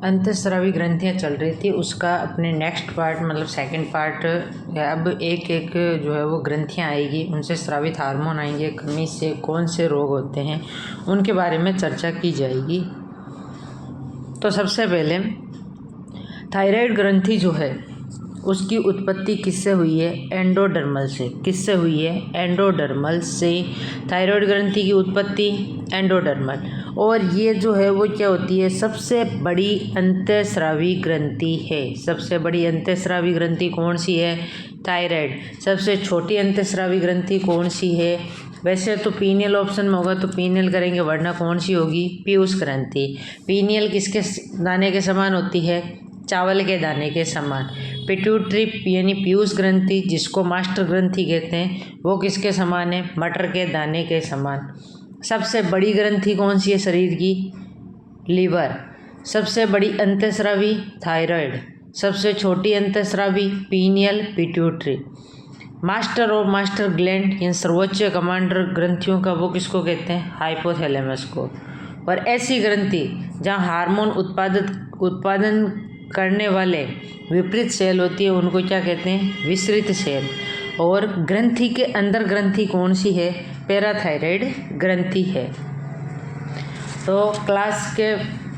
अंतःस्रावी ग्रंथियाँ चल रही थी, उसका अपने नेक्स्ट पार्ट मतलब सेकंड पार्ट अब एक एक जो है वो ग्रंथियाँ आएगी, उनसे स्रावित हार्मोन आएंगे, कमी से कौन से रोग होते हैं उनके बारे में चर्चा की जाएगी। तो सबसे पहले थायराइड ग्रंथि जो है उसकी उत्पत्ति किससे हुई है? एंडोडर्मल से। किससे हुई है? एंडोडर्मल से। थायराइड ग्रंथि की उत्पत्ति एंडोडर्मल। और ये जो है वो क्या होती है? सबसे बड़ी अंतःस्रावी ग्रंथि है। सबसे बड़ी अंतःस्रावी ग्रंथि कौन सी है? थायराइड। सबसे छोटी अंतःस्रावी ग्रंथि कौन सी है? वैसे तो पीनियल ऑप्शन में होगा तो पीनियल करेंगे, वरना कौन सी होगी? पीयूष ग्रंथि। पीनियल किसके दाने के समान होती है? चावल के दाने के समान। पिट्यूटरी यानी पीयूष ग्रंथि जिसको मास्टर ग्रंथि कहते हैं, वो किसके समान है? मटर के दाने के समान। सबसे बड़ी ग्रंथि कौन सी है शरीर की? लीवर। सबसे बड़ी अंतःस्रावी थायराइड। सबसे छोटी अंतःस्रावी पीनियल पिट्यूटरी। मास्टर और मास्टर ग्लैंड यानी सर्वोच्च कमांडर ग्रंथियों का वो किसको कहते हैं? हाइपोथैलेमस को। और ऐसी ग्रंथि जहाँ हार्मोन उत्पादन करने वाले विपरीत सेल होती है उनको क्या कहते हैं? विसरित सेल। और ग्रंथि के अंदर ग्रंथि कौन सी है? पैराथायराइड ग्रंथि है। तो क्लास के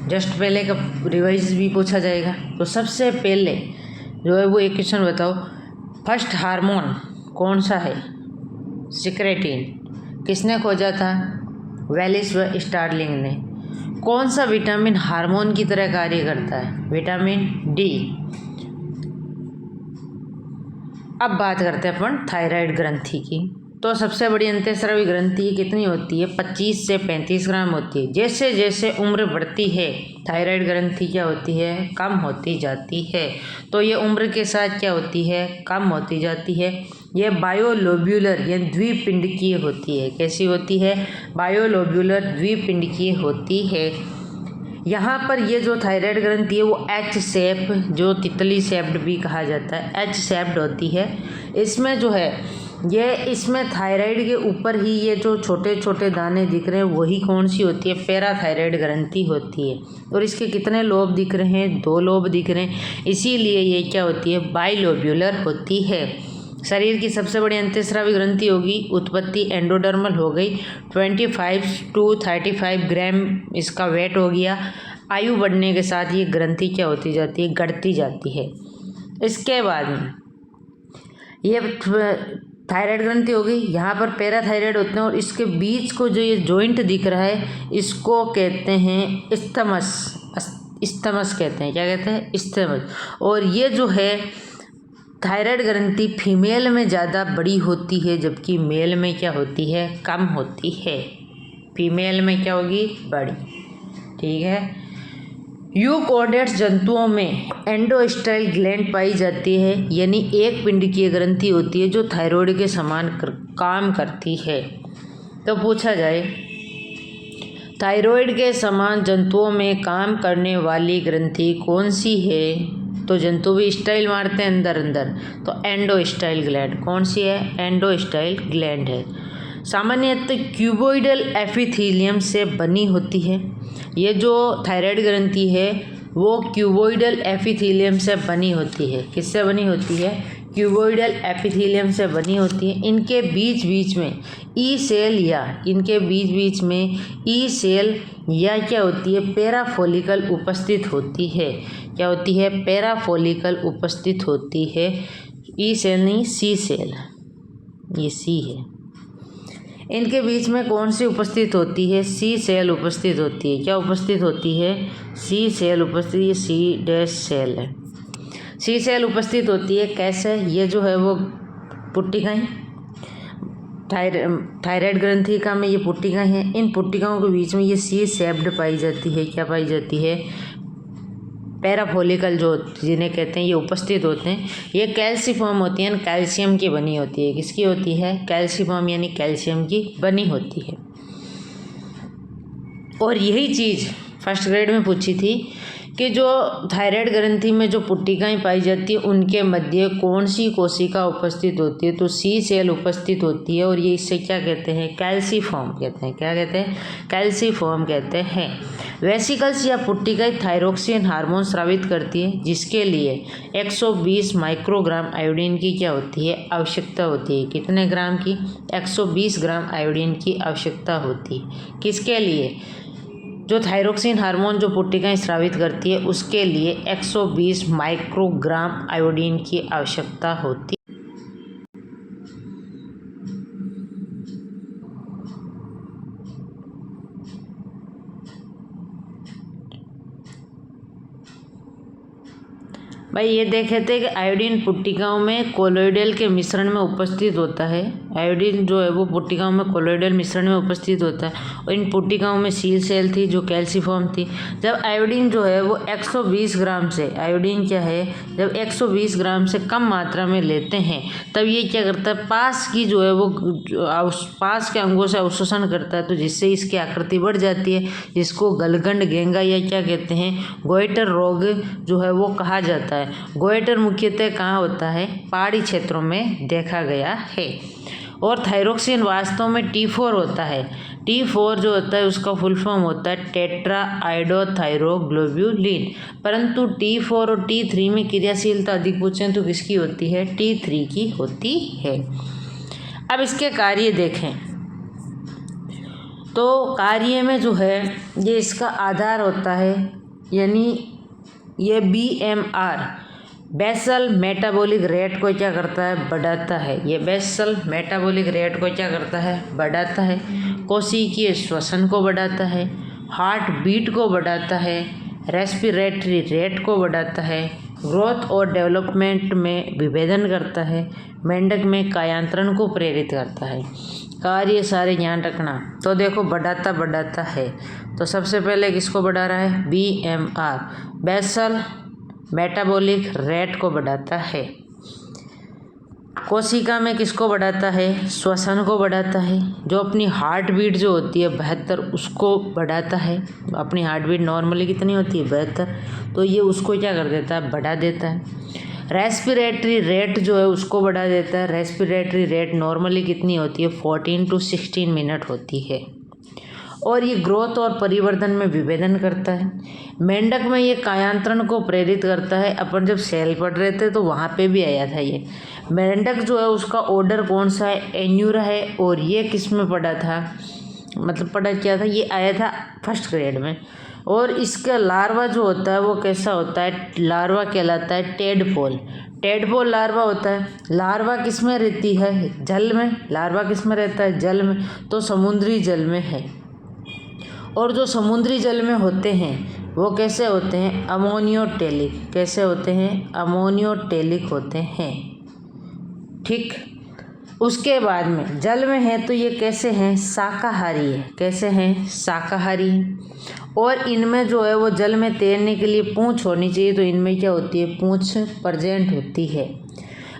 जस्ट पहले का रिवाइज भी पूछा जाएगा। तो सबसे पहले जो है वो एक क्वेश्चन बताओ, फर्स्ट हार्मोन कौन सा है? सिक्रेटिन। किसने खोजा था? वेलिस व स्टार्लिंग ने। कौन सा विटामिन हार्मोन की तरह कार्य करता है? Vitamin D. अब बात करते हैं अपन थायराइड ग्रंथि की। तो सबसे बड़ी अंतःस्रावी ग्रंथि कितनी होती है? 25 से 35 ग्राम होती है। जैसे जैसे उम्र बढ़ती है थायराइड ग्रंथि क्या होती है? कम होती जाती है। तो ये उम्र के साथ क्या होती है? कम होती जाती है। ये बायोलोब्यूलर यानी द्विपिंडकीय होती है। कैसी होती है? बायोलोब्यूलर द्विपिंडकीय होती है। यहाँ पर ये जो थायराइड ग्रंथि है वो एच शेप, जो तितली शेप्ड भी कहा जाता है, एच शेप्ड होती है। इसमें जो है ये इसमें थायराइड के ऊपर ही ये जो छोटे छोटे दाने दिख रहे हैं वही कौन सी होती है? पैराथायराइड ग्रंथि होती है। और इसके कितने लोब दिख रहे हैं? 2 लोब दिख रहे हैं। इसीलिए ये क्या होती है? बाइलोब्यूलर होती है। शरीर की सबसे बड़ी अंतःस्रावी ग्रंथि होगी, उत्पत्ति एंडोडर्मल हो गई। 25 to 35 ग्राम इसका वेट हो गया। आयु बढ़ने के साथ ये ग्रंथि क्या होती जाती है? घटती जाती है। इसके बाद में ये थायराइड ग्रंथि हो गई, यहाँ पर पैराथायराइड होते हैं और इसके बीच को जो ये जॉइंट दिख रहा है इसको कहते हैं इस्थमस। इस्थमस कहते हैं। क्या कहते हैं? इस्थमस। और ये जो है थायराइड ग्रंथि फीमेल में ज़्यादा बड़ी होती है, जबकि मेल में क्या होती है? कम होती है। फीमेल में क्या होगी? बड़ी। ठीक है। यूकोडेट्स जंतुओं में एंडोस्टाइल ग्लैंड पाई जाती है, यानी एक पिंडकीय ग्रंथि होती है जो थायराइड के समान काम करती है। तो पूछा जाए थायराइड के समान जंतुओं में काम करने वाली ग्रंथि कौन सी है? तो जंतु भी स्टाइल मारते हैं अंदर अंदर, तो एंडोस्टाइल ग्लैंड। कौन सी है? एंडोस्टाइल ग्लैंड है। सामान्यतः क्यूबोइडल एपिथेलियम से बनी होती है। ये जो थायराइड ग्रंथि है वो क्यूबोइडल एपिथेलियम से बनी होती है। किससे बनी होती है? क्यूबोइडल एपिथेलियम से बनी होती है। इनके बीच बीच में ई सेल या क्या होती है? पैराफोलिकल उपस्थित होती है। क्या होती है? पैराफोलिकल उपस्थित होती है। ई सेल नहीं, सी सेल, ये सी है। इनके बीच में कौन सी उपस्थित होती है? सी सेल उपस्थित होती है। क्या उपस्थित होती है? सी सेल उपस्थित। ये सी डैश सेल है। सी सेल उपस्थित होती है। कैसे? ये जो है वो पुट्टिकाएँ, थायराइड ग्रंथि का में ये पुट्टिकाएँ हैं। इन पुट्टिकाओं के बीच में ये सी शेप्ड पाई जाती है। क्या पाई जाती है? पैराफोलिकल जो जिन्हें कहते हैं ये उपस्थित होते हैं। ये कैल्सिफॉर्म होती है, कैल्शियम की बनी होती है। किसकी होती है? कैल्सिफॉर्म यानी कैल्शियम की बनी होती है। और यही चीज़ फर्स्ट ग्रेड में पूछी थी कि जो थायराइड ग्रंथि में जो पुट्टिकाएँ पाई जाती है उनके मध्य कौन सी कोशिका उपस्थित होती है? तो सी सेल उपस्थित होती है। और ये इससे क्या कहते हैं? कैल्सिफॉर्म कहते हैं। क्या कहते हैं? कैल्सिफॉर्म कहते हैं। वेसिकल्स या पुट्टिकाएं थायरोक्सिन हार्मोन स्रावित करती है, जिसके लिए 120 माइक्रोग्राम आयोडीन की क्या होती है, आवश्यकता होती है। कितने ग्राम की? 120 ग्राम आयोडीन की आवश्यकता होती है। किसके लिए? जो थायरोक्सिन हार्मोन जो पुट्टिकाएं स्रावित करती है उसके लिए 120 माइक्रोग्राम आयोडीन की आवश्यकता होती है। भाई ये देखे थे कि आयोडीन पुट्टिकाओं में कोलोइडल के मिश्रण में उपस्थित होता है। आयोडीन जो है वो पुट्टिकाओं में कोलोइडल मिश्रण में उपस्थित होता है और इन पुट्टिकाओं में सील सेल थी जो कैल्सिफॉर्म थी। जब आयोडीन जो है वो 120 ग्राम से, आयोडीन क्या है, जब 120 ग्राम से कम मात्रा में लेते हैं तब ये क्या करता है, पास की जो है वो पास के अंगों से अवशोषण करता है, तो जिससे इसकी आकृति बढ़ जाती है, जिसको गलगंड गेंगा या क्या कहते हैं, गोइटर रोग जो है वो कहा जाता है। गोइटर मुख्यतः कहाँ होता है? पहाड़ी क्षेत्रों में देखा गया है। और थायरोक्सिन वास्तव में T4 होता है। T4 जो होता है उसका फुल फॉर्म होता है टेट्रा आइडोथायरोग्लोब्यूलिन, परंतु T4 और T3 में क्रियाशीलता अधिक पूछें तो किसकी होती है? T3 की होती है। अब इसके कार्य देखें तो कार्य में जो है ये इसका आधार होता है, यानी ये BMR बेसल मेटाबॉलिक रेट को क्या करता है? बढ़ाता है। ये बेसल मेटाबॉलिक रेट को क्या करता है? बढ़ाता है। कोशिकीय श्वसन को बढ़ाता है, हार्ट बीट को बढ़ाता है, रेस्पिरेटरी रेट को बढ़ाता है, ग्रोथ और डेवलपमेंट में विभेदन करता है, मेंढक में कायांतरण को प्रेरित करता है। कार्य सारे ध्यान रखना। तो देखो बढ़ाता है, तो सबसे पहले किसको बढ़ा रहा है? BMR बेसल मेटाबॉलिक रेट को बढ़ाता है। कोशिका में किसको बढ़ाता है? श्वसन को बढ़ाता है। जो अपनी हार्ट बीट जो होती है 72 उसको बढ़ाता है। अपनी हार्ट बीट नॉर्मली कितनी होती है? 72, तो ये उसको क्या कर देता है? बढ़ा देता है। रेस्पिरेटरी रेट जो है उसको बढ़ा देता है। रेस्पिरेटरी रेट नॉर्मली कितनी होती है? 14 to 16 मिनट होती है। और ये ग्रोथ और परिवर्धन में विभेदन करता है। मेंढक में ये कायांतरण को प्रेरित करता है। अपन जब सेल पढ़ रहे थे तो वहाँ पे भी आया था ये। मेंढक जो है उसका ऑर्डर कौन सा है? एन्यूरा है। और ये किस में पढ़ा था? मतलब पढ़ा क्या था? ये आया था फर्स्ट ग्रेड में। और इसका लार्वा जो होता है वो कैसा होता है? लार्वा कहलाता है टेडपोल। टेडपोल लार्वा होता है। लार्वा किस में रहती है? जल में। लार्वा किस में रहता है? जल में। तो समुद्री जल में है। और जो समुद्री जल में होते हैं वो कैसे होते हैं? अमोनियोटेलिक। कैसे होते हैं? अमोनियोटेलिक होते हैं। ठीक। उसके बाद में जल में है तो ये कैसे हैं? शाकाहारी है। कैसे हैं? शाकाहारी। और इनमें जो है वो जल में तैरने के लिए पूंछ होनी चाहिए, तो इनमें क्या होती है? पूंछ प्रेजेंट होती है।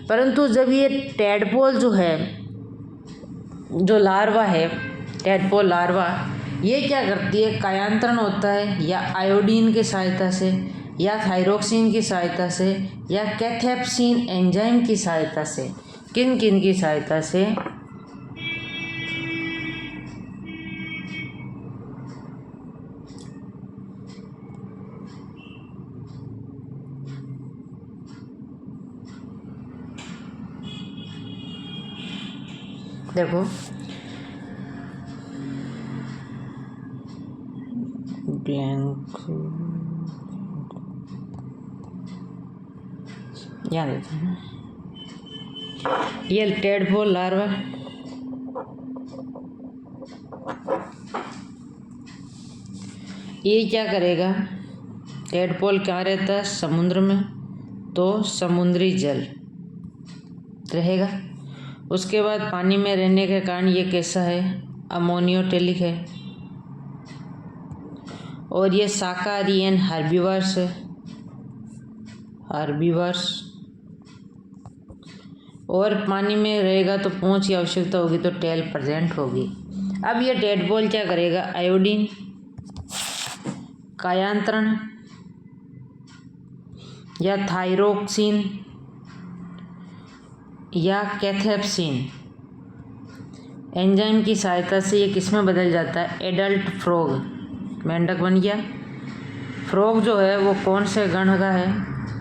परंतु जब ये टेडपोल जो है, जो लार्वा है, टेडपोल लार्वा, ये क्या करती है? कायांतरण होता है या आयोडीन की सहायता से, या थायरोक्सिन की सहायता से, या कैथेप्सिन एंजाइम की सहायता से। किन किन की सहायता से? देखो ब्लैंक याद देते हैं। ये टेडपोल लार्वा ये क्या करेगा? टेडपोल कहाँ रहता है? समुद्र में, तो समुद्री जल रहेगा। उसके बाद पानी में रहने के कारण ये कैसा है? अमोनियोटेलिक है। और ये शाकाहारी एंड हर्बीवर्स है। हर्बीवर्स। और पानी में रहेगा तो पूंछ की आवश्यकता होगी, तो टेल प्रेजेंट होगी। अब ये टेडपोल क्या करेगा? आयोडीन कायांतरण या थायरोक्सिन या कैथेप्सिन एंजाइम की सहायता से ये किस में बदल जाता है? एडल्ट फ्रॉग मेंढक बन गया। फ्रॉग जो है वो कौन से गण का है?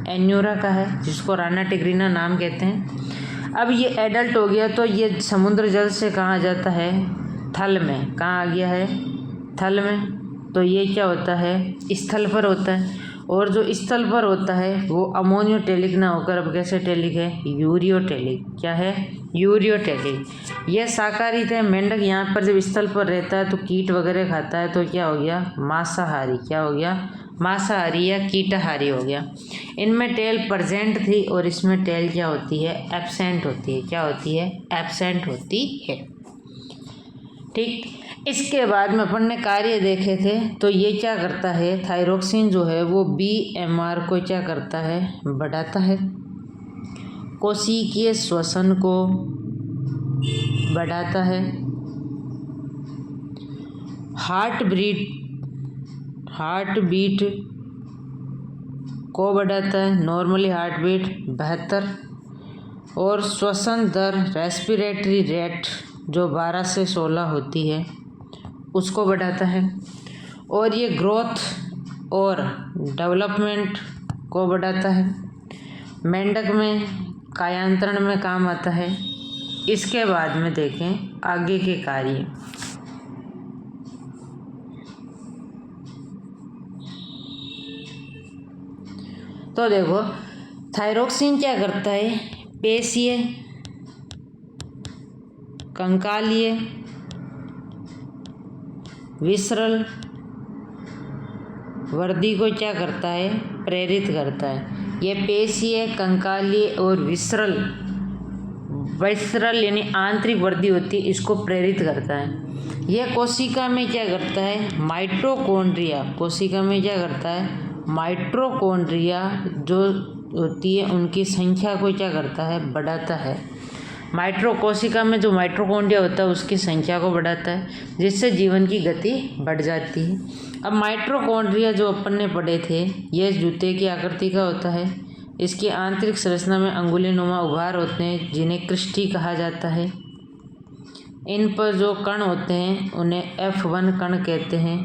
एन्यूरा का है, जिसको राना टिग्रीना नाम कहते हैं। अब ये एडल्ट हो गया तो ये समुद्र जल से कहाँ आ जाता है? थल में। कहाँ आ गया है? थल में। तो ये क्या होता है? स्थल पर होता है। और जो स्थल पर होता है वो अमोनियोटेलिक ना होकर अब कैसे टेलिक है? यूरियोटेलिक। क्या है? यूरियोटेलिक। यह शाकाहारी थे। मेंढक यहाँ पर जब स्थल पर रहता है तो कीट वगैरह खाता है, तो क्या हो गया? मांसाहारी। क्या हो गया? मांसाहारी या कीटाहारी हो गया। इनमें टेल प्रेजेंट थी और इसमें टेल क्या होती है? एब्सेंट होती है। क्या होती है? एब्सेंट होती है। ठीक। इसके बाद में अपन ने कार्य देखे थे, तो ये क्या करता है? थायरोक्सिन जो है वो BMR को क्या करता है? बढ़ाता है। कोशिकीय श्वसन को बढ़ाता है। हार्ट बीट को बढ़ाता है। Normally heart beat 72। और श्वसन दर, रेस्पिरेटरी रेट जो 12 से 16 होती है, उसको बढ़ाता है। और ये ग्रोथ और डेवलपमेंट को बढ़ाता है। मेंढक में कायांतरण में काम आता है। इसके बाद में देखें आगे के कार्य। तो देखो थायरोक्सिन क्या करता है? पेशीय, कंकालीय, विसरल वृद्धि को क्या करता है? प्रेरित करता है। यह पेशीय, कंकालीय और विसरल यानी आंतरिक वृद्धि होती है, इसको प्रेरित करता है। यह कोशिका में क्या करता है? माइटोकॉन्ड्रिया। कोशिका में क्या करता है? माइटोकॉन्ड्रिया जो होती है उनकी संख्या को क्या करता है? बढ़ाता है। कोशिका में जो माइटोकॉन्ड्रिया होता है उसकी संख्या को बढ़ाता है, जिससे जीवन की गति बढ़ जाती है। अब माइटोकॉन्ड्रिया जो अपन ने पढ़े थे, यह जूते की आकृति का होता है। इसकी आंतरिक संरचना में अंगुलीनुमा उभार होते हैं, जिन्हें क्रिस्टी कहा जाता है। इन पर जो कण होते हैं उन्हें F1 कण कहते हैं,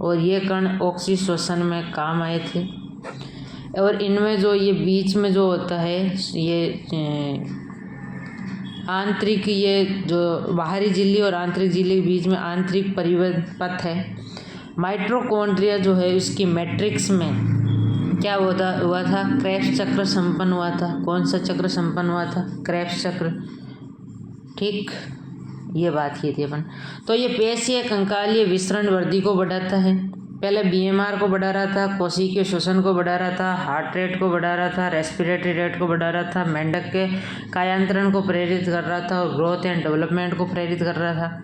और ये कण ऑक्सीश्वसन में काम आए थे। और इनमें जो ये बीच में जो होता है, ये आंतरिक, ये जो बाहरी झिल्ली और आंतरिक झिल्ली के बीच में आंतरिक परिवहन पथ है। माइटोकॉन्ड्रिया जो है इसकी मैट्रिक्स में क्या हुआ था? क्रेब्स चक्र संपन्न हुआ था। कौन सा चक्र संपन्न हुआ था? क्रेब्स चक्र। ठीक, ये बात की थी अपन। तो ये पेशीय, कंकालीय, विसरण वृद्धि को बढ़ाता है। पहले BMR को बढ़ा रहा था, कोशिकीय श्वसन को बढ़ा रहा था, हार्ट रेट को बढ़ा रहा था, रेस्पिरेटरी रेट को बढ़ा रहा था, मेंढक के कायांतरण को प्रेरित कर रहा था और ग्रोथ एंड डेवलपमेंट को प्रेरित कर रहा था।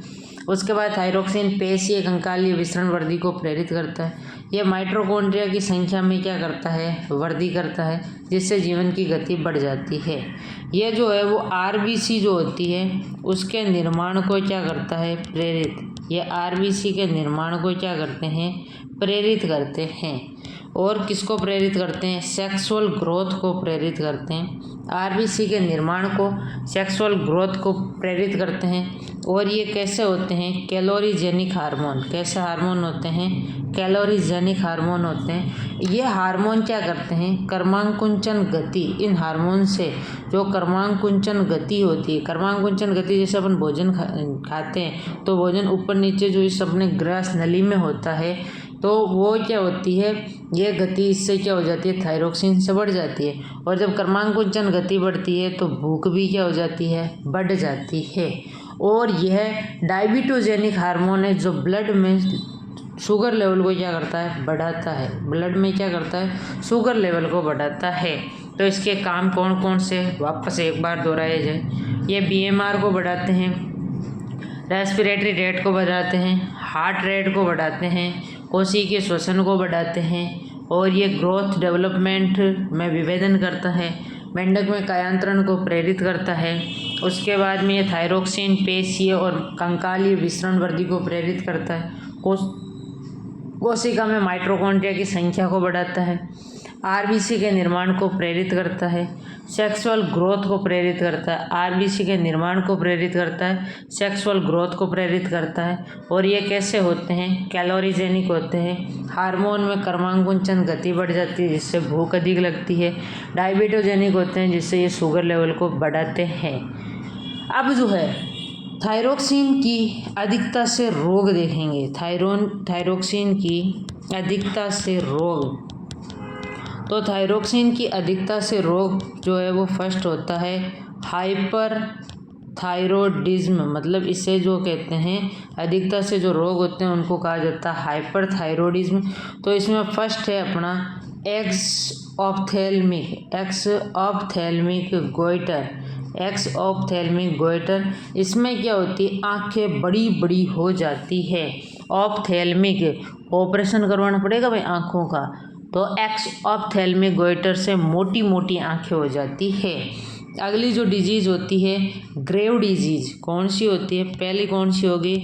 उसके बाद थायरोक्सिन पेशीय, कंकालीय, विसरण वृद्धि को प्रेरित करता है। यह माइटोकॉन्ड्रिया की संख्या में क्या करता है? वृद्धि करता है, जिससे जीवन की गति बढ़ जाती है। यह जो है वो RBC जो होती है उसके निर्माण को क्या करता है? प्रेरित। यह RBC के निर्माण को क्या करते हैं? प्रेरित करते हैं। और किसको प्रेरित करते हैं? सेक्सुअल ग्रोथ को प्रेरित करते हैं। RBC के निर्माण को, सेक्सुअल ग्रोथ को प्रेरित करते हैं। और ये कैसे होते हैं? कैलोरीजेनिक हार्मोन। कैसे हार्मोन होते हैं? कैलोरीजेनिक हार्मोन होते हैं। ये हार्मोन क्या करते हैं? कर्मांकुंचन गति। इन हार्मोन से जो कर्मांकुंचन गति होती है, कर्मांकुंचन गति जैसे अपन भोजन खाते हैं तो भोजन ऊपर नीचे जो इस अपने ग्रास नली में होता है, तो वो क्या होती है? ये गति इससे क्या हो जाती है? थायरोक्सिन से बढ़ जाती है। और जब कर्मांकुंचन गति बढ़ती है तो भूख भी क्या हो जाती है? बढ़ जाती है। और यह डायबिटोजेनिक हार्मोन है जो ब्लड में शुगर लेवल को क्या करता है? बढ़ाता है। ब्लड में क्या करता है? शुगर लेवल को बढ़ाता है। तो इसके काम कौन कौन से वापस एक बार दोहराए जाए। ये BMR को बढ़ाते हैं, रेस्पिरेटरी रेट को बढ़ाते हैं, हार्ट रेट को बढ़ाते हैं, कोशिकीय श्वसन को बढ़ाते हैं, और ये ग्रोथ डेवलपमेंट में विभेदन करता है, मेंढक में कायांतरण को प्रेरित करता है। उसके बाद में ये थायरोक्सिन पेशीय और कंकालीय विसरण वृद्धि को प्रेरित करता है। कोशिका में माइटोकॉन्ड्रिया की संख्या को बढ़ाता है। आरबीसी के निर्माण को प्रेरित करता है, सेक्सुअल ग्रोथ को प्रेरित करता है। आरबीसी के निर्माण को प्रेरित करता है, सेक्सुअल ग्रोथ को प्रेरित करता है। और ये कैसे होते हैं? कैलोरीजेनिक होते हैं। हार्मोन में क्रमांकुंचन गति बढ़ जाती है जिससे भूख अधिक लगती है। डायबिटोजेनिक होते हैं जिससे ये शुगर लेवल को बढ़ाते हैं। अब जो है थायरोक्सिन की अधिकता से रोग देखेंगे। थायरोक्सिन की अधिकता से रोग, तो थायरोक्सिन की अधिकता से रोग जो है वो फर्स्ट होता है हाइपर थायरोडिज्म, मतलब इसे जो कहते हैं अधिकता से जो रोग होते हैं उनको कहा जाता है हाइपर थायरोडिज्म। तो इसमें फर्स्ट है अपना एक्सऑप्थेल्मिक गोइटर। इसमें क्या होती है? आंखें बड़ी बड़ी हो जाती है। ऑप्थेल्मिक ऑपरेशन करवाना पड़ेगा भाई आँखों का, तो एक्सऑप्थेल्मिक गोइटर से मोटी मोटी आंखें हो जाती है। अगली जो डिजीज़ होती है ग्रेव डिजीज़, कौन सी होती है? पहली कौन सी होगी?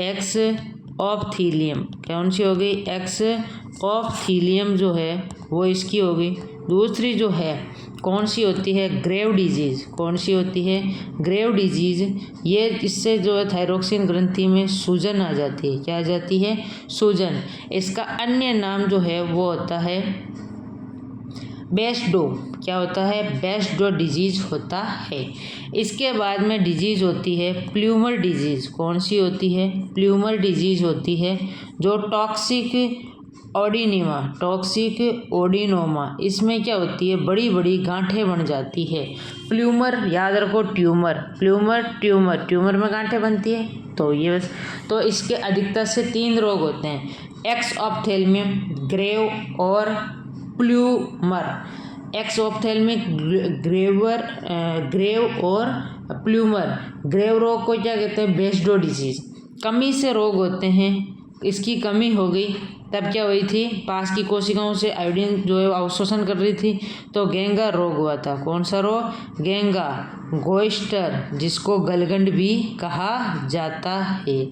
एक्सऑप्थीलियम। कौन सी होगी? एक्सऑप्थीलियम जो है वो इसकी होगी। दूसरी जो है कौन सी होती है? Grave disease. कौन सी होती है? Grave disease. ये इससे जो है थायरोक्सिन ग्रंथि में सूजन आ जाती है। क्या आ जाती है? सूजन। इसका अन्य नाम जो है वो होता है बेस्डो। क्या होता है? बेस्डो डिजीज़ होता है। इसके बाद में डिजीज़ होती है प्ल्यूमर डिजीज़। कौन सी होती है? प्ल्यूमर डिजीज़ होती है जो टॉक्सिक ओडिनोमा। इसमें क्या होती है? बड़ी बड़ी गांठें बन जाती है। प्ल्यूमर याद रखो, ट्यूमर में गांठें बनती है। तो ये बस, तो इसके अधिकता से 3 रोग होते हैं, एक्सऑप्थेल्मियम, ग्रेव और प्ल्यूमर। एक्सऑप्थेल्मिक, ग्रेव और प्ल्यूमर। ग्रेव रोग को क्या कहते हैं? Basedow disease. कमी से रोग होते हैं, इसकी कमी हो गई तब क्या हुई थी? पास की कोशिकाओं से आयोडीन जो है अवशोषण कर रही थी, तो गेंगा रोग हुआ था। कौन सा रोग? गेंगा गोइस्टर, जिसको गलगंड भी कहा जाता है।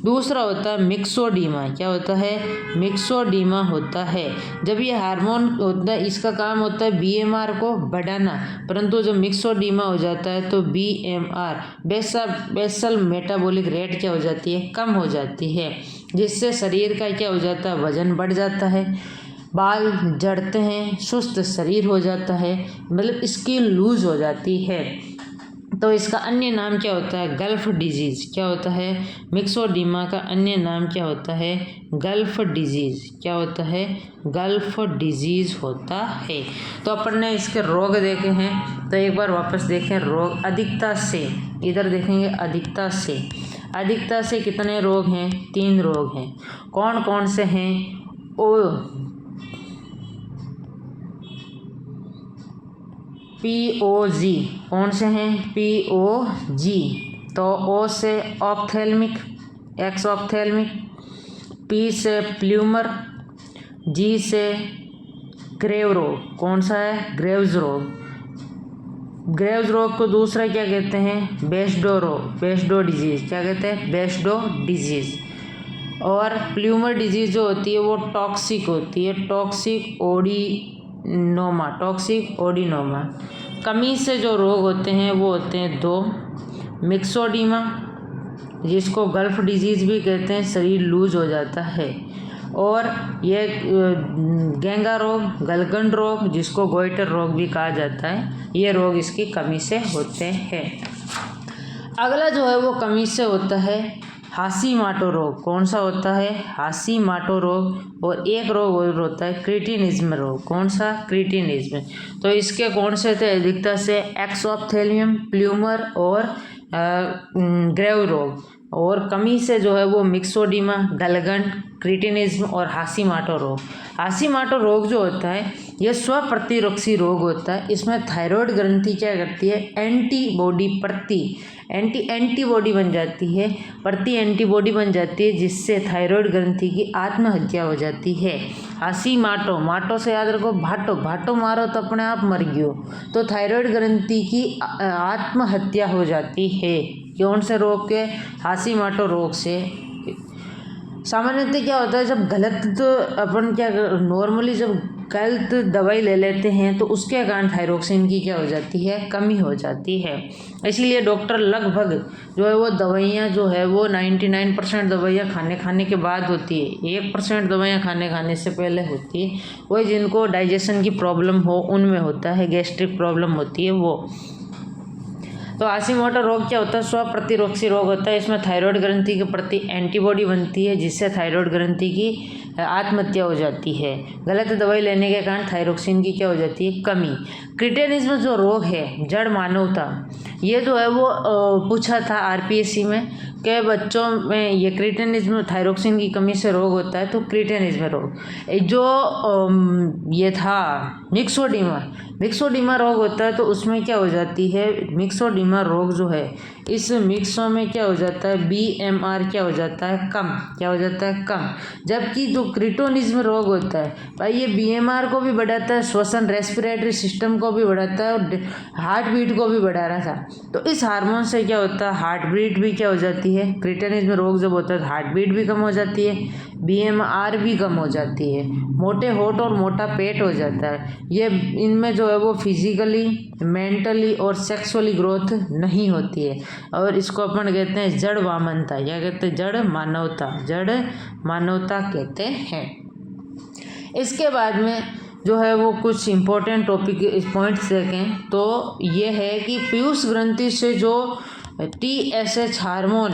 दूसरा होता है मिक्सोडीमा। क्या होता है? मिक्सोडीमा होता है जब ये हार्मोन होता है, इसका काम होता है बीएमआर को बढ़ाना, परंतु जब मिक्सोडीमा हो जाता है तो बीएमआर बेसल मेटाबॉलिक रेट क्या हो जाती है? कम हो जाती है, जिससे शरीर का क्या हो जाता है? वजन बढ़ जाता है, बाल झड़ते हैं, सुस्त शरीर हो जाता है, मतलब स्किन लूज हो जाती है। तो इसका अन्य नाम क्या होता है? Gulf disease. क्या होता है? मिक्सोडीमा का अन्य नाम क्या होता है? Gulf disease. क्या होता है? गल्फ डिजीज़ होता है। तो अपन ने इसके रोग देखे हैं, तो एक बार वापस देखें रोग। अधिकता से, इधर देखेंगे अधिकता से कितने रोग हैं? 3 रोग हैं। कौन कौन से हैं? POG। कौन से हैं? POG। तो O से ऑप्थेल्मिक, एक्सऑप्थेल्मिक, P से प्ल्यूमर, G से ग्रेव रोग। कौन सा है? ग्रेव्स रोग। ग्रेव्स रोग को दूसरा क्या कहते हैं? बेस्डो रोग, बेस्डो डिजीज़। क्या कहते हैं? Basedow disease. और प्ल्यूमर डिजीज़ जो होती है वो टॉक्सिक होती है, टॉक्सिक ओडिनोमा। कमी से जो रोग होते हैं वो होते हैं 2, मिक्सोडीमा, जिसको गल्फ डिजीज़ भी कहते हैं, शरीर लूज हो जाता है, और ये गेंगा रोग, गलगंड रोग, जिसको गोइटर रोग भी कहा जाता है, ये रोग इसकी कमी से होते हैं। अगला जो है वो कमी से होता है हाशीमोटो रोग। कौन सा होता है? हाशीमोटो रोग। और एक रोग और होता है क्रिटिनिज्म रोग। कौन सा? क्रिटिनिज्म। तो इसके कौन से थे अधिकता से? एक्सऑप्थेल्मियम, प्ल्यूमर और ग्रेव रोग। और कमी से जो है वो मिक्सोडीमा, गलगंड, क्रिटिनिज्म और हाशीमोटो रोग। हाशीमोटो रोग जो होता है यह स्वप्रतिरक्षी रोग होता है। इसमें थायराइड ग्रंथि क्या करती है? एंटीबॉडी बन जाती है, एंटीबॉडी बन जाती है, जिससे थायराइड ग्रंथि की आत्महत्या हो जाती है। माटो से याद रखो, भाटो मारो तो अपने आप मर गयो। तो थायराइड ग्रंथि की आत्महत्या हो जाती है। कौन से रोग के? हाशीमोटो रोग से। सामान्यतः क्या होता है, जब गलत, तो अपन क्या नॉर्मली जब गलत दवाई ले लेते हैं तो उसके कारण थायरोक्सिन की क्या हो जाती है, कमी हो जाती है। इसीलिए डॉक्टर लगभग जो है वो दवाइयाँ जो है वो 99% दवाइयाँ खाने के बाद होती है, 1% दवाइयाँ खाने से पहले होती है। वही जिनको डाइजेशन की प्रॉब्लम हो उनमें होता है, गैस्ट्रिक प्रॉब्लम होती है वो। तो हाशीमोटो रोग क्या होता है, स्वप्रतिरोधी रोग होता है। इसमें थायराइड ग्रंथि के प्रति एंटीबॉडी बनती है जिससे थायराइड ग्रंथि की आत्महत्या हो जाती है। गलत दवाई लेने के कारण थायरोक्सिन की क्या हो जाती है, कमी। क्रिटेनिज्म जो रोग है, जड़ मानवता, ये जो है वो पूछा था आरपीएससी में कि बच्चों में ये क्रिटेनिज्म थायरोक्सिन की कमी से रोग होता है। तो क्रिटेनिज्म रोग जो ये था मिक्सोडीमा रोग होता है। तो उसमें क्या हो जाती है, मिक्सोडीमा रोग जो है, इस मिक्सो में क्या हो जाता है, बीएमआर क्या हो जाता है, कम। क्या हो जाता है, कम। जबकि जो क्रिटोनिज्म रोग होता है भाई, ये बीएमआर को भी बढ़ाता है, श्वसन रेस्पिरेटरी सिस्टम को भी बढ़ाता है और हार्ट बीट को भी बढ़ा रहा था। तो इस हार्मोन से क्या होता है, हार्ट बीट भी क्या हो जाती है, क्रिटोनिज्म रोग जब होता है तो हार्ट बीट भी कम हो जाती है, बीएमआर भी कम हो जाती है, मोटे होठ और मोटा पेट हो जाता है। ये इनमें जो है वो फिजिकली, मेंटली और सेक्सुअली ग्रोथ नहीं होती है और इसको अपन कहते हैं जड़ वामनता। क्या कहते हैं, जड़ मानवता, जड़ मानवता कहते हैं। इसके बाद में जो है वो कुछ इम्पोर्टेंट टॉपिक पॉइंट्स देखें तो ये है कि पीयूष ग्रंथि से जो TSH हार्मोन,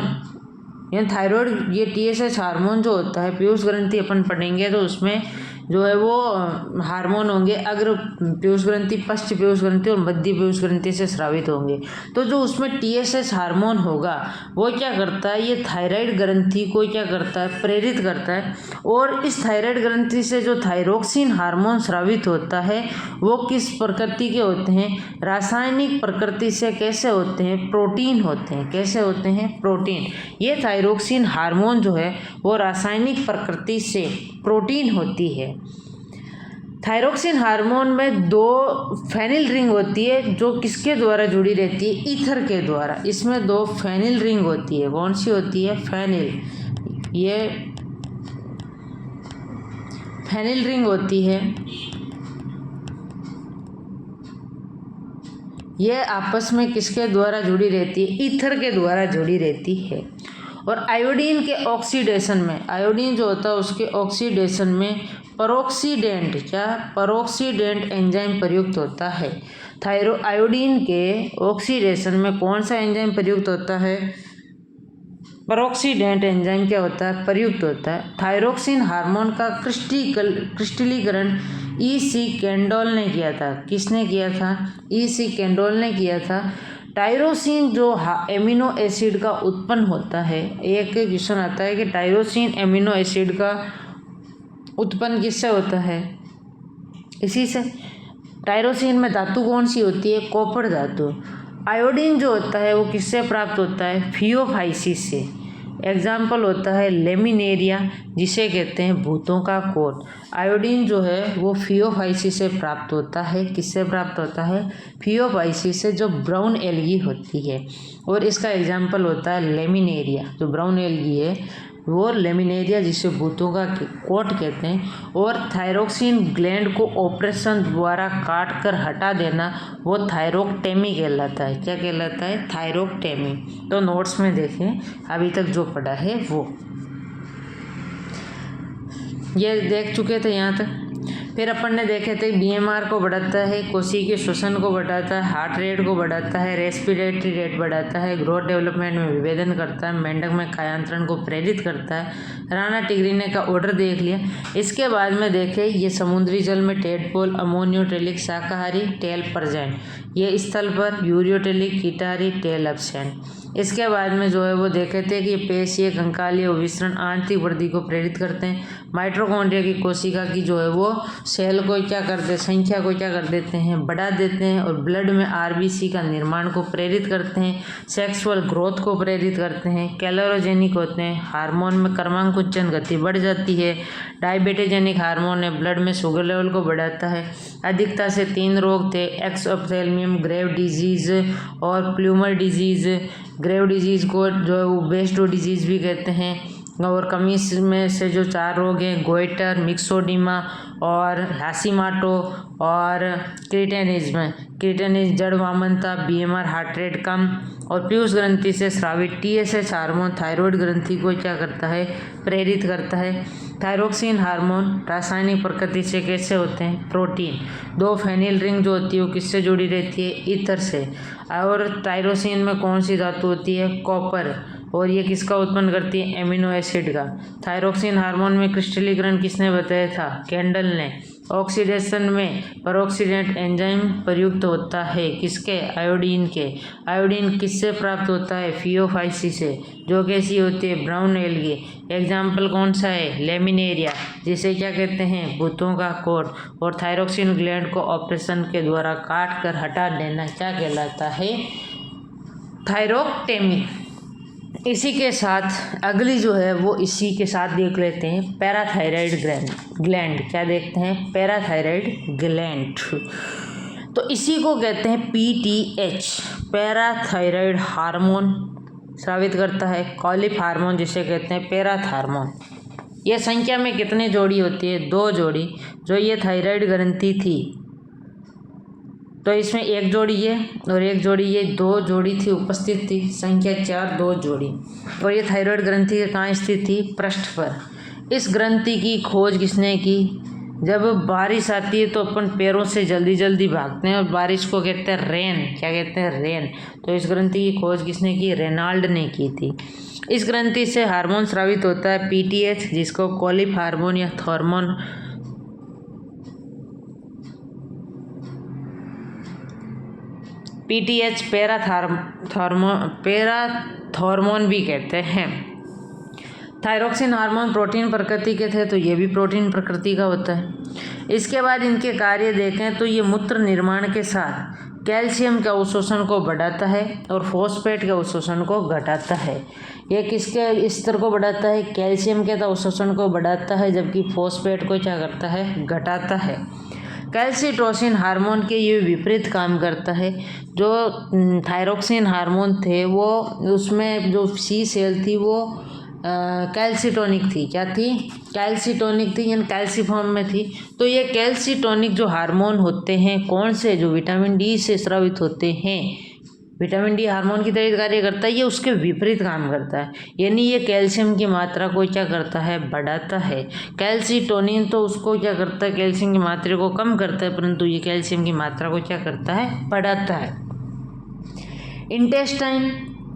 यानी थायराइड, ये TSH हार्मोन जो होता है, पीयूष ग्रंथि अपन पढ़ेंगे तो उसमें जो है वो हार्मोन होंगे, अग्र पीयूष ग्रंथि, पश्च पीयूष ग्रंथि और मध्य पीयूष ग्रंथि से स्रावित होंगे। तो जो उसमें TSH हार्मोन होगा वो क्या करता है, ये थायराइड ग्रंथि को क्या करता है, प्रेरित करता है। और इस थायराइड ग्रंथि से जो थायरोक्सिन हार्मोन स्रावित होता है वो किस प्रकृति के होते हैं, रासायनिक प्रकृति से। कैसे होते हैं, प्रोटीन होते हैं। कैसे होते हैं, प्रोटीन। ये थायरोक्सिन हार्मोन जो है वो रासायनिक प्रकृति से प्रोटीन होती है। थायरोक्सिन हार्मोन में 2 फेनिल रिंग होती है जो किसके द्वारा जुड़ी रहती है, ईथर के द्वारा। इसमें 2 फेनिल रिंग होती है। कौन सी होती है, फेनिल, ये फेनिल रिंग होती है। ये आपस में किसके द्वारा जुड़ी रहती है, ईथर के द्वारा जुड़ी रहती है। और आयोडीन के ऑक्सीडेशन में, आयोडीन जो होता है उसके ऑक्सीडेशन में परोक्सीडेंट, क्या, परोक्सीडेंट एंजाइम प्रयुक्त होता है। आयोडीन के ऑक्सीडेशन में कौन सा एंजाइम प्रयुक्त होता है, परोक्सीडेंट एंजाइम क्या होता है, प्रयुक्त होता है। थायरोक्सिन हार्मोन का क्रिस्टलीकरण E.C. कैंडोल ने किया था। किसने किया था, E.C. कैंडोल ने किया था। टायरोसिन जो एमिनो एसिड का उत्पन्न होता है, एक क्वेश्चन आता है कि टायरोसिन एमिनो एसिड का उत्पन्न किससे होता है, इसी से। टायरोसिन में धातु कौन सी होती है, कॉपर धातु। आयोडीन जो होता है वो किससे प्राप्त होता है, फियोफाइसिस से। एग्जाम्पल होता है लेमिनेरिया, जिसे कहते हैं भूतों का कोट। आयोडीन जो है वो फियोफाइसिस से प्राप्त होता है। किससे प्राप्त होता है, फियोफाइसिस से, जो ब्राउन एल्गी होती है। और इसका एग्जाम्पल होता है लेमिनेरिया, जो ब्राउन एल्गी है वो लेमिनेरिया, जिसे भूतों का कोट कहते हैं। और थायरोक्सिन ग्लैंड को ऑपरेशन द्वारा काट कर हटा देना वो थायरोक्टेमी कहलाता है। क्या कहलाता है, थायरोक्टेमी। तो नोट्स में देखें अभी तक जो पढ़ा है वो ये देख चुके थे यहाँ तक। फिर अपन ने देखे थे बीएमआर को बढ़ाता है, कोशिकीय श्वसन को बढ़ाता है, हार्ट रेट को बढ़ाता है, रेस्पिरेटरी रेट बढ़ाता है, ग्रोथ डेवलपमेंट में विभेदन करता है, मेंढक में कायांतरण को प्रेरित करता है। राणा टिग्रीने का ऑर्डर देख लिया। इसके बाद में देखे ये समुद्री जल में टेडपोल, अमोनियोटेलिक शाकाहारी, टेल प्रेजेंट, ये स्थल पर यूरियोटेलिक कीटाहारी, टेल एब्सेंट। इसके बाद में जो है वो देखे थे कि पेशीय, कंकालीय विसरण आंतरिक वृद्धि को प्रेरित करते हैं। माइटोकॉन्ड्रिया की कोशिका की जो है वो सेल को क्या करते हैं, संख्या को क्या कर देते हैं, बढ़ा देते हैं। और ब्लड में आरबीसी का निर्माण को प्रेरित करते हैं, सेक्सुअल ग्रोथ को प्रेरित करते हैं, कैलोरोजेनिक होते हैं, हार्मोन में क्रमांकुचन गति बढ़ जाती है। डायबिटोजेनिक हार्मोन है, ब्लड में शुगर लेवल को बढ़ाता है। अधिकता से 3 रोग थे, एक्सोप्थेल्मियम, ग्रेव डिजीज और प्ल्यूमर डिजीज। ग्रेव डिजीज को जो है वो बेस्टो डिजीज भी कहते हैं। और कमीज में से जो 4 रोग हैं, गोइटर, मिक्सोडिमा और हाशिमोटो और क्रीटेनिज्म जड़ वामनता, बीएमआर हार्ट रेट कम और पीयूष ग्रंथि से स्रावित टीएसएच हार्मोन थायराइड ग्रंथि को क्या करता है, प्रेरित करता है। थायरोक्सिन हार्मोन रासायनिक प्रकृति से कैसे होते हैं, प्रोटीन। 2 फेनिल रिंग जो होती है वो किससे जुड़ी रहती है, ईथर से। और टायरोसिन में कौन सी धातु होती है, कॉपर, और ये किसका उत्पन्न करती है, एमिनो एसिड का। थायरोक्सिन हार्मोन में क्रिस्टलीकरण किसने बताया था, कैंडल ने। ऑक्सीडेशन में परऑक्सीडेंट एंजाइम प्रयुक्त होता है किसके, आयोडीन के। आयोडीन किससे प्राप्त होता है, फियोफाइसी से, जो कैसी होती है, ब्राउन एल्गी। एग्जाम्पल कौन सा है, लेमिनेरिया, जिसे क्या कहते हैं, भूतों का कोट। और थायरोक्सिन ग्लैंड को ऑपरेशन के द्वारा काट कर हटा देना क्या कहलाता है, थायरोक्टेमी। इसी के साथ अगली जो है वो इसी के साथ देख लेते हैं, पैराथायराइड ग्लैंड। क्या देखते हैं, पैराथायराइड ग्लैंड। तो इसी को कहते हैं पीटीएच, पैराथायराइड हार्मोन स्रावित करता है। कॉलिफ हार्मोन जिसे कहते हैं पैराथ हार्मोन। यह संख्या में कितने जोड़ी होती है, 2 जोड़ी। जो ये थायराइड ग्रंथि थी तो इसमें 1 जोड़ी ये और 1 जोड़ी ये, 2 जोड़ी थी उपस्थित थी, संख्या 4, 2 जोड़ी। और ये थायराइड ग्रंथि कहाँ स्थित थी, पृष्ठ पर। इस ग्रंथि की खोज किसने की, जब बारिश आती है तो अपन पैरों से जल्दी जल्दी भागते हैं और बारिश को कहते हैं रेन। क्या कहते हैं, रेन। तो इस ग्रंथि की खोज किसने की, रेनाल्ड ने की थी। इस ग्रंथि से हार्मोन स्रावित होता है पीटीएच, जिसको कॉलिफ हार्मोन या थॉर्मोन पीटीएच पैराथॉर्मोन भी कहते हैं। थायरोक्सिन हार्मोन प्रोटीन प्रकृति के थे तो ये भी प्रोटीन प्रकृति का होता है। इसके बाद इनके कार्य देखें तो ये मूत्र निर्माण के साथ कैल्शियम के अवशोषण को बढ़ाता है और फॉस्फेट के अवशोषण को घटाता है। ये किसके स्तर को बढ़ाता है, कैल्शियम के अवशोषण को बढ़ाता है, जबकि फॉस्फेट को क्या करता है, घटाता है। कैल्सिटोसिन हार्मोन के ये विपरीत काम करता है। जो थायरोक्सिन हार्मोन थे वो उसमें जो सी सेल थी वो कैल्सिटोनिक थी। क्या थी, कैल्सिटोनिक थी, यानी कैल्सिफॉर्म में थी। तो ये कैल्सिटोनिक जो हार्मोन होते हैं कौन से, जो विटामिन डी से स्रावित होते हैं, विटामिन डी हार्मोन की तरह कार्य करता है, ये उसके विपरीत काम करता है। यानी ये कैल्शियम की मात्रा को क्या करता है, बढ़ाता है। कैल्सिटोनिन तो उसको क्या करता है, कैल्शियम की मात्रा को कम करता है, परंतु ये कैल्शियम की मात्रा को क्या करता है, बढ़ाता है। इंटेस्टाइन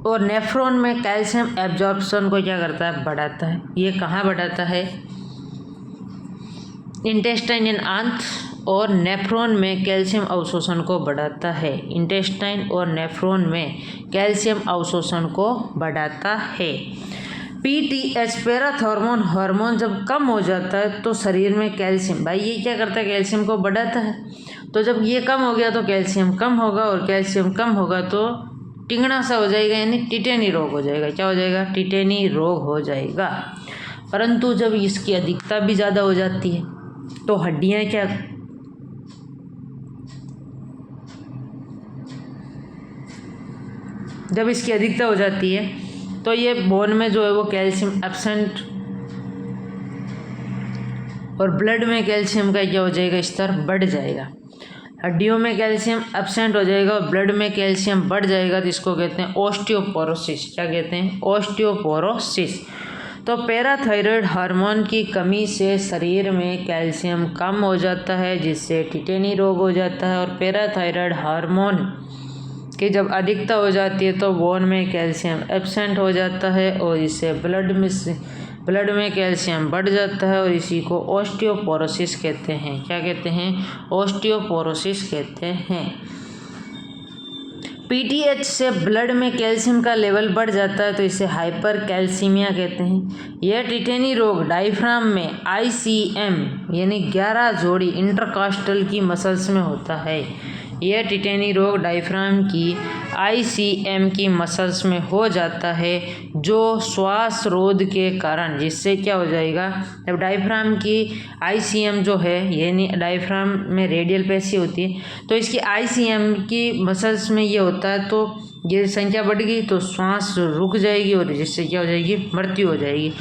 और नेफ्रॉन में कैल्शियम एब्जॉर्प्शन को क्या करता है, बढ़ाता है। ये कहाँ बढ़ाता है, इंटेस्टाइन यानी आंत और नेफ्रॉन में कैल्शियम अवशोषण को बढ़ाता है। इंटेस्टाइन और नेफ्रॉन में कैल्शियम अवशोषण को बढ़ाता है। पीटीएच पैराथॉर्मोन हार्मोन जब कम हो जाता है तो शरीर में कैल्शियम, भाई ये क्या करता है, कैल्शियम को बढ़ाता है। तो जब ये कम हो गया तो कैल्शियम कम होगा, और कैल्शियम कम होगा तो टिंगड़ा सा हो जाएगा, यानी टिटेनी रोग हो जाएगा। क्या हो जाएगा, टिटेनी रोग हो जाएगा। परंतु जब इसकी अधिकता भी ज़्यादा हो जाती है तो हड्डियाँ क्या, जब इसकी अधिकता हो जाती है तो ये बोन में जो है वो कैल्शियम एब्सेंट, और ब्लड में कैल्शियम का क्या हो जाएगा, स्तर बढ़ जाएगा। हड्डियों में कैल्शियम एब्सेंट हो जाएगा और ब्लड में कैल्शियम बढ़ जाएगा, तो इसको कहते हैं ऑस्टियोपोरोसिस। क्या कहते हैं, ऑस्टियोपोरोसिस। तो पैराथायराइड हार्मोन की कमी से शरीर में कैल्शियम कम हो जाता है, जिससे टिटेनी रोग हो जाता है। और पैराथायराइड हार्मोन की जब अधिकता हो जाती है तो बोन में कैल्शियम एब्सेंट हो जाता है और इससे ब्लड में कैल्शियम बढ़ जाता है, और इसी को ऑस्टियोपोरोसिस कहते हैं। क्या कहते हैं, ऑस्टियोपोरोसिस कहते हैं। पीटीएच से ब्लड में कैल्शियम का लेवल बढ़ जाता है तो इसे हाइपर कैल्सीमिया कहते हैं। यह टिटेनी रोग डायफ्राम में आईसीएम यानी 11 जोड़ी इंटरकास्टल की मसल्स में होता है। यह टिटेनी रोग डायफ्राम की आईसीएम की मसल्स में हो जाता है, जो श्वास रोध के कारण, जिससे क्या हो जाएगा, जब डायफ्राम की आईसीएम जो है, यानी डायफ्राम में रेडियल पेशी होती है, तो इसकी आईसीएम की मसल्स में ये होता है, तो ये संख्या बढ़ गई तो श्वास रुक जाएगी और जिससे क्या हो जाएगी, मृत्यु हो जाएगी।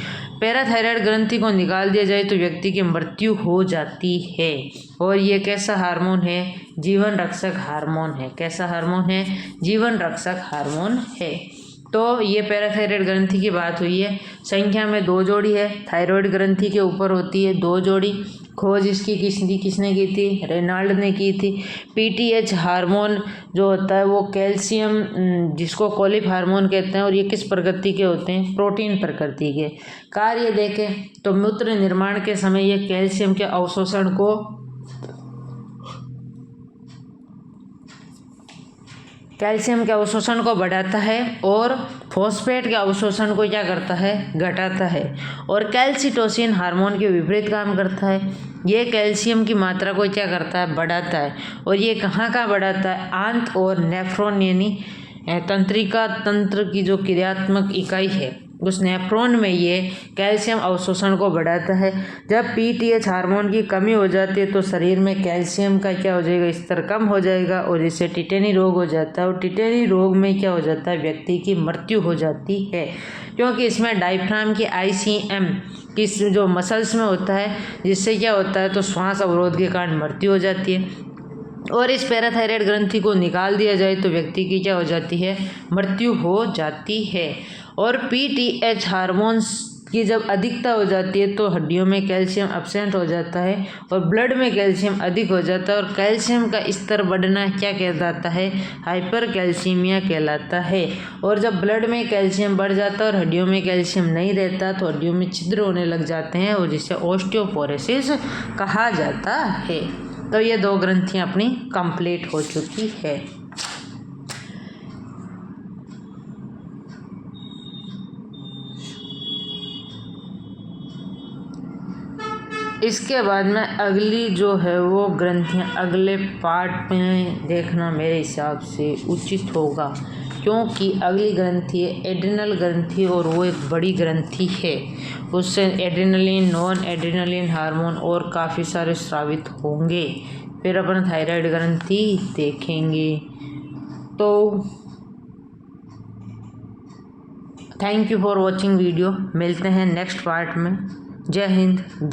पैराथायराइड ग्रंथि को निकाल दिया जाए तो व्यक्ति की मृत्यु हो जाती है। और ये कैसा हार्मोन है? जीवन रक्षक हार्मोन है। कैसा हार्मोन है? जीवन रक्षक हार्मोन है। तो ये पैराथायराइड ग्रंथि की बात हुई है। संख्या में 2 जोड़ी है। थायराइड ग्रंथि के ऊपर होती है 2 जोड़ी। खोज इसकी किसने की थी? रेनाल्ड ने की थी। पीटीएच हार्मोन जो होता है वो कैल्शियम, जिसको कोलिक हार्मोन कहते हैं, और ये किस प्रकृति के होते हैं? प्रोटीन प्रकृति के। कार्य देखें तो मूत्र निर्माण के समय ये कैल्शियम के अवशोषण को बढ़ाता है और फॉस्फेट के अवशोषण को क्या करता है? घटाता है। और कैल्सिटोसिन हार्मोन के विपरीत काम करता है। ये कैल्शियम की मात्रा को क्या करता है? बढ़ाता है। और ये कहाँ बढ़ाता है? आंत और नेफ्रॉन यानी तंत्रिका तंत्र की जो क्रियात्मक इकाई है उस नेफ्रॉन में ये कैल्शियम अवशोषण को बढ़ाता है। जब पीटीएच हार्मोन की कमी हो जाती है तो शरीर में कैल्शियम का क्या हो जाएगा? स्तर कम हो जाएगा और इससे टिटेनी रोग हो जाता है। और टिटेनी रोग में क्या हो जाता है? व्यक्ति की मृत्यु हो जाती है, क्योंकि इसमें डायफ्राम की आईसीएम की जो मसल्स में होता है, जिससे क्या होता है? तो श्वास अवरोध के कारण मृत्यु हो जाती है। और इस पैराथायराइड ग्रंथि को निकाल दिया जाए तो व्यक्ति की क्या हो जाती है? मृत्यु हो जाती है। और पीटीएच हार्मोन्स की जब अधिकता हो जाती है तो हड्डियों में कैल्शियम एब्सेंट हो जाता है और ब्लड में कैल्शियम अधिक हो जाता है। और कैल्शियम का स्तर बढ़ना क्या कहलाता है? हाइपर कैल्सीमिया कहलाता है। और जब ब्लड में कैल्शियम बढ़ जाता है और हड्डियों में कैल्शियम नहीं रहता तो हड्डियों में छिद्र होने लग जाते हैं और जिसे ऑस्टियोपोरोसिस कहा जाता है। तो ये 2 ग्रंथियाँ अपनी कंप्लीट हो चुकी है। इसके बाद में अगली जो है वो ग्रंथियाँ अगले पार्ट में देखना मेरे हिसाब से उचित होगा, क्योंकि अगली ग्रंथि है एड्रिनल ग्रंथि और वो एक बड़ी ग्रंथि है। उससे एड्रिनलिन, नॉन एड्रिनलिन हार्मोन और काफ़ी सारे स्रावित होंगे। फिर अपन थायराइड ग्रंथि देखेंगे। तो thank you for watching video. मिलते हैं नेक्स्ट पार्ट में। जय हिंद, जय